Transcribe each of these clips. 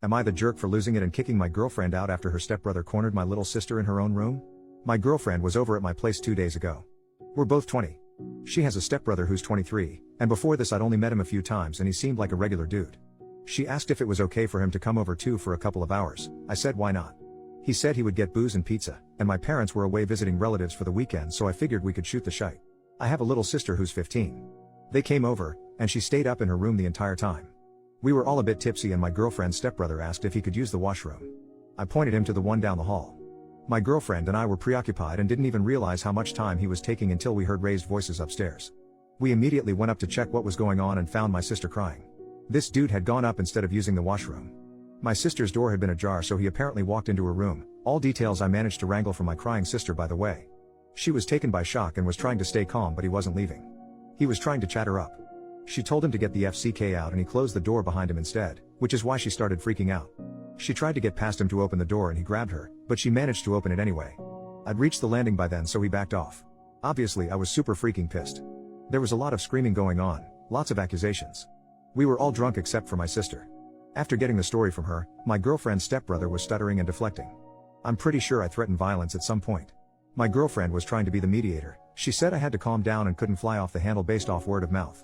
Am I the jerk for losing it and kicking my girlfriend out after her stepbrother cornered my little sister in her own room? My girlfriend was over at my place 2 days ago. We're both 20. She has a stepbrother who's 23, and before this I'd only met him a few times and he seemed like a regular dude. She asked if it was okay for him to come over too for a couple of hours. I said why not. He said he would get booze and pizza, and my parents were away visiting relatives for the weekend, so I figured we could shoot the shite. I have a little sister who's 15. They came over, and she stayed up in her room the entire time. We were all a bit tipsy and my girlfriend's stepbrother asked if he could use the washroom. I pointed him to the one down the hall. My girlfriend and I were preoccupied and didn't even realize how much time he was taking until we heard raised voices upstairs. We immediately went up to check what was going on and found my sister crying. This dude had gone up instead of using the washroom. My sister's door had been ajar, so he apparently walked into her room, all details I managed to wrangle from my crying sister, by the way. She was taken by shock and was trying to stay calm, but he wasn't leaving. He was trying to chat her up. She told him to get the FCK out and he closed the door behind him instead, which is why she started freaking out. She tried to get past him to open the door and he grabbed her, but she managed to open it anyway. I'd reached the landing by then, so he backed off. Obviously I was super freaking pissed. There was a lot of screaming going on, lots of accusations. We were all drunk except for my sister. After getting the story from her, my girlfriend's stepbrother was stuttering and deflecting. I'm pretty sure I threatened violence at some point. My girlfriend was trying to be the mediator. She said I had to calm down and couldn't fly off the handle based off word of mouth.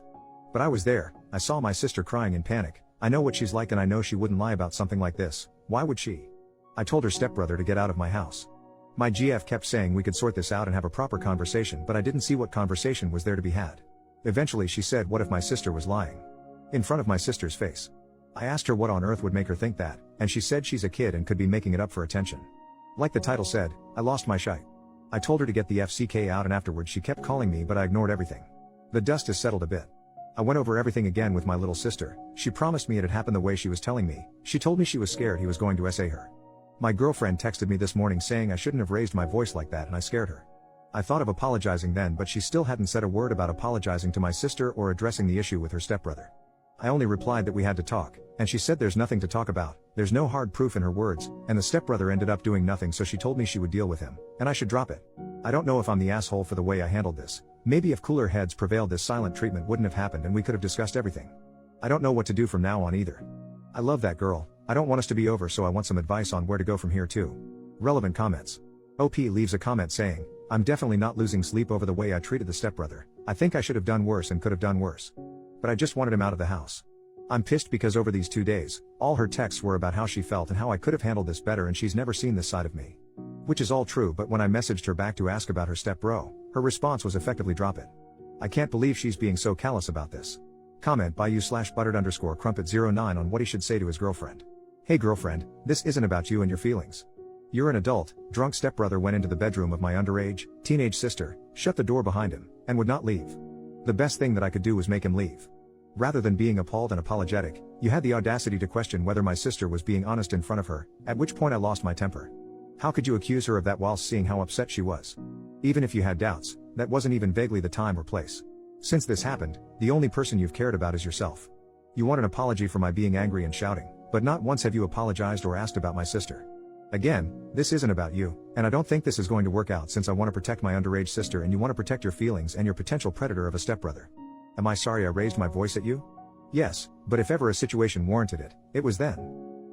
But I was there, I saw my sister crying in panic. I know what she's like and I know she wouldn't lie about something like this. Why would she? I told her stepbrother to get out of my house. My GF kept saying we could sort this out and have a proper conversation, but I didn't see what conversation was there to be had. Eventually she said, what if my sister was lying? In front of my sister's face. I asked her what on earth would make her think that, and she said she's a kid and could be making it up for attention. Like the title said, I lost my shite. I told her to get the FCK out and afterwards she kept calling me, but I ignored everything. The dust has settled a bit. I went over everything again with my little sister. She promised me it had happened the way she was telling me. She told me she was scared he was going to SA her. My girlfriend texted me this morning saying I shouldn't have raised my voice like that and I scared her. I thought of apologizing then, but she still hadn't said a word about apologizing to my sister or addressing the issue with her stepbrother. I only replied that we had to talk, and she said there's nothing to talk about, there's no hard proof in her words, and the stepbrother ended up doing nothing, so she told me she would deal with him, and I should drop it. I don't know if I'm the asshole for the way I handled this. Maybe if cooler heads prevailed this silent treatment wouldn't have happened and we could have discussed everything. I don't know what to do from now on either. I love that girl. I don't want us to be over, so I want some advice on where to go from here too. Relevant comments. OP leaves a comment saying, I'm definitely not losing sleep over the way I treated the stepbrother. I think I should have done worse and could have done worse. But I just wanted him out of the house. I'm pissed because over these 2 days, all her texts were about how she felt and how I could have handled this better, and she's never seen this side of me. Which is all true, but when I messaged her back to ask about her stepbro, her response was effectively drop it. I can't believe she's being so callous about this. Comment by you/buttered_crumpet09 on what he should say to his girlfriend. Hey girlfriend, this isn't about you and your feelings. You're an adult. Drunk stepbrother went into the bedroom of my underage, teenage sister, shut the door behind him, and would not leave. The best thing that I could do was make him leave. Rather than being appalled and apologetic, you had the audacity to question whether my sister was being honest in front of her, at which point I lost my temper. How could you accuse her of that whilst seeing how upset she was? Even if you had doubts, that wasn't even vaguely the time or place. Since this happened, the only person you've cared about is yourself. You want an apology for my being angry and shouting, but not once have you apologized or asked about my sister. Again, this isn't about you, and I don't think this is going to work out since I want to protect my underage sister and you want to protect your feelings and your potential predator of a stepbrother. Am I sorry I raised my voice at you? Yes, but if ever a situation warranted it, it was then.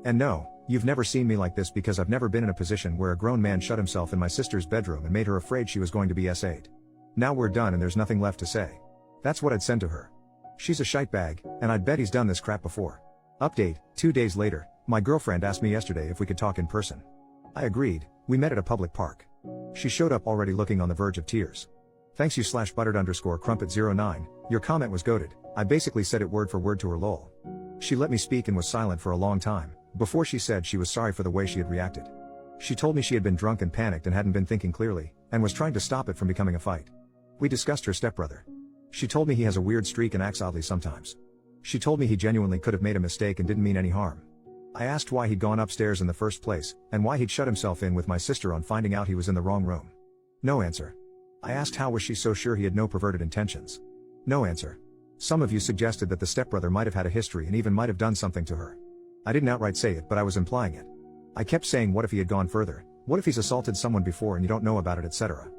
And no, you've never seen me like this because I've never been in a position where a grown man shut himself in my sister's bedroom and made her afraid she was going to be SA'd. Now we're done and there's nothing left to say. That's what I'd send to her. She's a shitebag, and I'd bet he's done this crap before. Update, 2 days later, my girlfriend asked me yesterday if we could talk in person. I agreed. We met at a public park. She showed up already looking on the verge of tears. Thanks you/buttered_crumpet09, your comment was goated. I basically said it word for word to her lol. She let me speak and was silent for a long time, before she said she was sorry for the way she had reacted. She told me she had been drunk and panicked and hadn't been thinking clearly, and was trying to stop it from becoming a fight. We discussed her stepbrother. She told me he has a weird streak and acts oddly sometimes. She told me he genuinely could have made a mistake and didn't mean any harm. I asked why he'd gone upstairs in the first place, and why he'd shut himself in with my sister on finding out he was in the wrong room. No answer. I asked how was she so sure he had no perverted intentions. No answer. Some of you suggested that the stepbrother might have had a history and even might have done something to her. I didn't outright say it, but I was implying it. I kept saying what if he had gone further, what if he's assaulted someone before and you don't know about it, etc.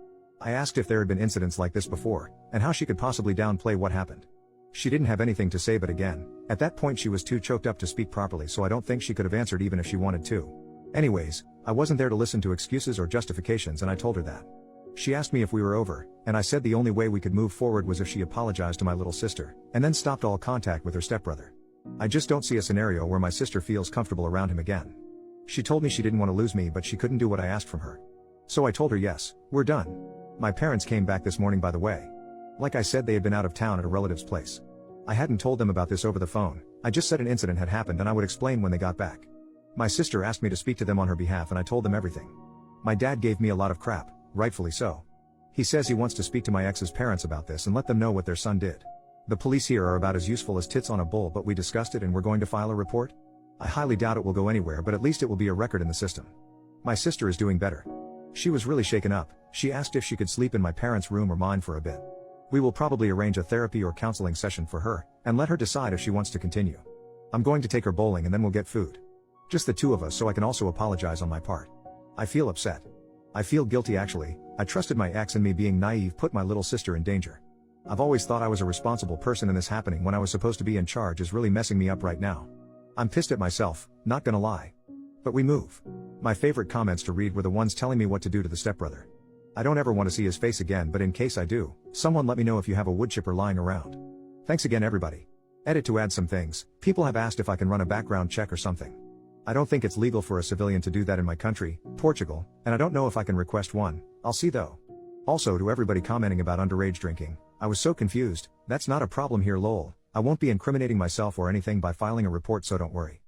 I asked if there had been incidents like this before, and how she could possibly downplay what happened. She didn't have anything to say, but again, at that point she was too choked up to speak properly, so I don't think she could have answered even if she wanted to. Anyways, I wasn't there to listen to excuses or justifications, and I told her that. She asked me if we were over, and I said the only way we could move forward was if she apologized to my little sister, and then stopped all contact with her stepbrother. I just don't see a scenario where my sister feels comfortable around him again. She told me she didn't want to lose me, but she couldn't do what I asked from her. So I told her yes, we're done. My parents came back this morning, by the way. Like I said, they had been out of town at a relative's place. I hadn't told them about this over the phone, I just said an incident had happened and I would explain when they got back. My sister asked me to speak to them on her behalf and I told them everything. My dad gave me a lot of crap, rightfully so. He says he wants to speak to my ex's parents about this and let them know what their son did. The police here are about as useful as tits on a bull, but we discussed it and we're going to file a report. I highly doubt it will go anywhere, but at least it will be a record in the system. My sister is doing better. She was really shaken up. She asked if she could sleep in my parents' room or mine for a bit. We will probably arrange a therapy or counseling session for her, and let her decide if she wants to continue. I'm going to take her bowling and then we'll get food. Just the two of us, so I can also apologize on my part. I feel upset. I feel guilty actually. I trusted my ex, and me being naive put my little sister in danger. I've always thought I was a responsible person, and this happening when I was supposed to be in charge is really messing me up right now. I'm pissed at myself, not gonna lie. But we move. My favorite comments to read were the ones telling me what to do to the stepbrother. I don't ever want to see his face again, but in case I do, someone let me know if you have a wood chipper lying around. Thanks again everybody. Edit to add some things. People have asked if I can run a background check or something. I don't think it's legal for a civilian to do that in my country, Portugal, and I don't know if I can request one. I'll see though. Also, to everybody commenting about underage drinking, I was so confused. That's not a problem here lol. I won't be incriminating myself or anything by filing a report, so don't worry.